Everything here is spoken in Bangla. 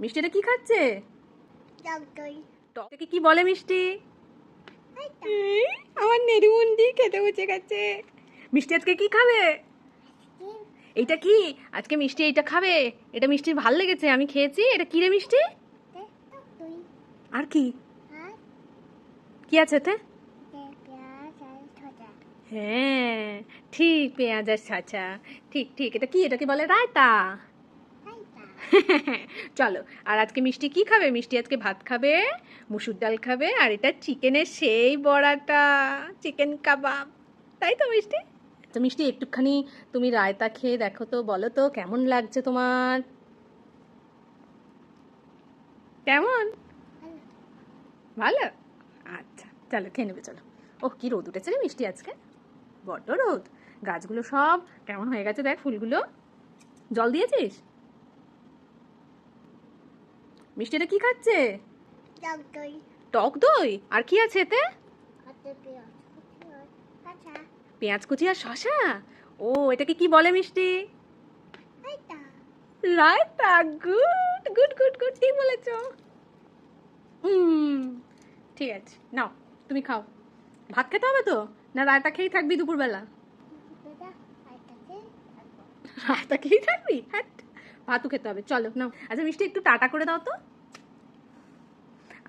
মিষ্টিটা কি খাচ্ছে? টকটাকে কি বলে মিষ্টি? আমার নেরুমন্ডি খেতে বসে গেছে। মিষ্টি আজকে কি খাবে? এইটা কি? আজকে মিষ্টি এইটা খাবে। এটা মিষ্টির ভাল লেগেছে, আমি খেয়েছি। এটা কি রে মিষ্টি? আর কি কি আছে এতে? হ্যাঁ ঠিক, পেঁয়াজ আর ছাঁচা। ঠিক ঠিক, এটা কি? এটাকে বলে রায়তা। চলো, আর আজকে মিষ্টি কি খাবে? মিষ্টি আজকে ভাত খাবে, মুসুর ডাল খাবে, আর এটা চিকেনের সেই বড়াটা, চিকেন কাবাব। তাই তো মিষ্টি? তো মিষ্টি একটুখানি তুমি রায়তা খেয়ে দেখো তো, বলো তো কেমন লাগছে তোমার? কেমন? ভালো? আচ্ছা চলো খেয়ে নেবে, চলো। ওহ কি রোদ উঠেছে রে মিষ্টি আজকে, বড্ড রোদ। গাছগুলো সব কেমন হয়ে গেছে দেখ, ফুলগুলো। জল দিয়েছিস? মিষ্টিটা কি খাচ্ছে? টক দই। আর কি আছে এতে? পেঁয়াজ কুচি আর শশা। ও, এটাকে কি বলে মিষ্টি? Raita. Good good good good, ঠিক বলেছো। হুম, ঠিক আছে, নাও তুমি খাও। ভাত খেতে হবে তো, না রায়তা খেয়েই থাকবি দুপুরবেলা? রায়তা খেয়েই থাকবি? হ্যাঁ, ভাতও খেতে হবে। চলো নাও। আচ্ছা মিষ্টি একটু টাটা করে দাও তো।